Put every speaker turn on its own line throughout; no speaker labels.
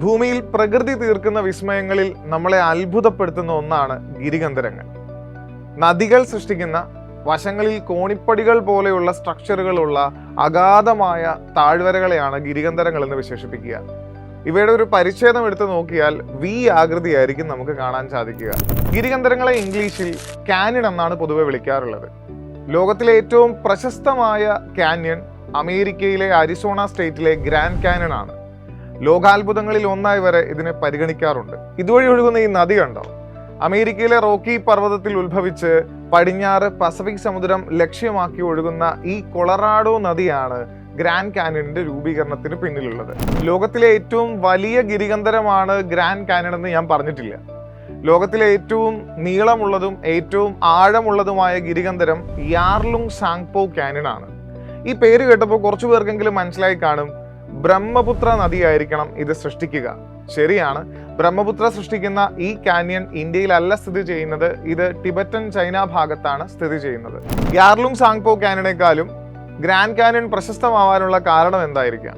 ഭൂമിയിൽ പ്രകൃതി തീർക്കുന്ന വിസ്മയങ്ങളിൽ നമ്മളെ അത്ഭുതപ്പെടുത്തുന്ന ഒന്നാണ് ഗിരികന്ധരങ്ങൾ. നദികൾ സൃഷ്ടിക്കുന്ന വശങ്ങളിൽ കോണിപ്പടികൾ പോലെയുള്ള സ്ട്രക്ചറുകളുള്ള അഗാധമായ താഴ്വരകളെയാണ് ഗിരികന്ധരങ്ങൾ എന്ന് വിശേഷിപ്പിക്കുക. ഇവയുടെ ഒരു പരിച്ഛേദം എടുത്ത് നോക്കിയാൽ വി ആകൃതിയായിരിക്കും നമുക്ക് കാണാൻ സാധിക്കുക. ഗിരികന്ധരങ്ങളെ ഇംഗ്ലീഷിൽ കാന്യൺ എന്നാണ് പൊതുവെ വിളിക്കാറുള്ളത്. ലോകത്തിലെ ഏറ്റവും പ്രശസ്തമായ കാന്യൺ അമേരിക്കയിലെ അരിസോണ സ്റ്റേറ്റിലെ ഗ്രാൻഡ് കാന്യൺ ആണ്. ലോകാത്ഭുതങ്ങളിൽ ഒന്നായി വരെ ഇതിനെ പരിഗണിക്കാറുണ്ട്. ഇതുവഴി ഒഴുകുന്ന ഈ നദി കണ്ടോ? അമേരിക്കയിലെ റോക്കി പർവ്വതത്തിൽ ഉത്ഭവിച്ച് പടിഞ്ഞാറ് പസഫിക് സമുദ്രം ലക്ഷ്യമാക്കി ഒഴുകുന്ന ഈ കൊളറാഡോ നദിയാണ് ഗ്രാൻഡ് കാന്യണിന്റെ രൂപീകരണത്തിന് പിന്നിലുള്ളത്. ലോകത്തിലെ ഏറ്റവും വലിയ ഗിരികന്ധരമാണ് ഗ്രാൻഡ് കാന്യൺ എന്ന് ഞാൻ പറഞ്ഞിട്ടില്ല. ലോകത്തിലെ ഏറ്റവും നീളമുള്ളതും ഏറ്റവും ആഴമുള്ളതുമായ ഗിരികന്ധരം യാർലുങ് സാങ്പോ കാന്യൺ ആണ്. ഈ പേര് കേട്ടപ്പോൾ കുറച്ചു പേർക്കെങ്കിലും മനസ്സിലായി കാണും, ബ്രഹ്മപുത്ര നദിയായിരിക്കണം ഇത് സൃഷ്ടിക്കുക. ശരിയാണ്, ബ്രഹ്മപുത്ര സൃഷ്ടിക്കുന്ന ഈ കാന്യൺ ഇന്ത്യയിലല്ല സ്ഥിതി ചെയ്യുന്നത്. ഇത് ടിബറ്റൻ ചൈന ഭാഗത്താണ് സ്ഥിതി ചെയ്യുന്നത്. യാർലുങ് സാങ്പോ കാന്യണേക്കാളും ഗ്രാൻഡ് കാന്യൺ പ്രശസ്തമാവാനുള്ള കാരണം എന്തായിരിക്കാം?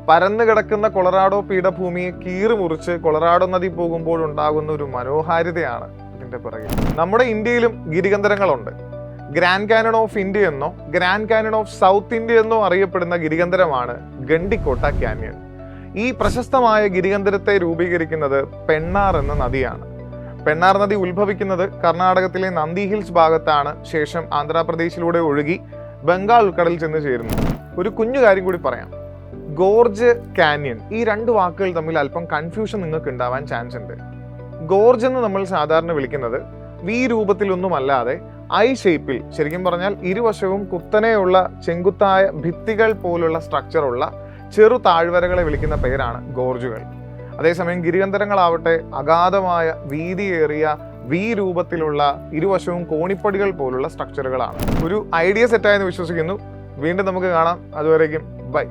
പരന്നു കിടക്കുന്ന കൊളറാഡോ പീഠഭൂമിയെ കീറി മുറിച്ച് കൊളറാഡോ നദി പോകുമ്പോൾ ഉണ്ടാകുന്ന ഒരു മനോഹാരിതയാണ് ഇതിന്റെ പിറകിൽ. നമ്മുടെ ഇന്ത്യയിലും ഗിരികന്ധരങ്ങളുണ്ട്. ഗ്രാൻഡ് കാന്യൺ ഓഫ് ഇന്ത്യ എന്നോ ഗ്രാൻഡ് കാന്യൺ ഓഫ് സൗത്ത് ഇന്ത്യ എന്നോ അറിയപ്പെടുന്ന ഗിരികന്ധരമാണ് ഗണ്ടിക്കോട്ട കാന്യൺ. ഈ പ്രശസ്തമായ ഗിരികന്ധരത്തെ രൂപീകരിക്കുന്നത് പെണ്ണാർ എന്ന നദിയാണ്. പെണ്ണാർ നദി ഉത്ഭവിക്കുന്നത് കർണാടകത്തിലെ നന്ദി ഹിൽസ് ഭാഗത്താണ്. ശേഷം ആന്ധ്രാപ്രദേശിലൂടെ ഒഴുകി ബംഗാൾ ഉൾക്കടലിൽ ചെന്ന് ചേരുന്നു. ഒരു കുഞ്ഞു കാര്യം കൂടി പറയാം. ഗോർജ്, കാന്യൺ, ഈ രണ്ട് വാക്കുകൾ തമ്മിൽ അല്പം കൺഫ്യൂഷൻ നിങ്ങൾക്ക് ഉണ്ടാവാൻ ചാൻസ് ഉണ്ട്. ഗോർജ് എന്ന് നമ്മൾ സാധാരണ വിളിക്കുന്നത് വി രൂപത്തിലൊന്നുമല്ലാതെ ഐ ഷേപ്പിൽ, ശരിക്കും പറഞ്ഞാൽ ഇരുവശവും കുത്തനെയുള്ള ചെങ്കുത്തായ ഭിത്തികൾ പോലുള്ള സ്ട്രക്ചറുള്ള ചെറു താഴ്വരകളെ വിളിക്കുന്ന പേരാണ് ഗോർജുകൾ. അതേസമയം ഗിരികന്ധരങ്ങളാവട്ടെ അഗാധമായ വീതിയേറിയ വി രൂപത്തിലുള്ള ഇരുവശവും കോണിപ്പടികൾ പോലുള്ള സ്ട്രക്ചറുകളാണ്. ഒരു ഐഡിയ സെറ്റായെന്ന് വിശ്വസിക്കുന്നു. വീണ്ടും നമുക്ക് കാണാം. അതുവരേക്കും ബൈ.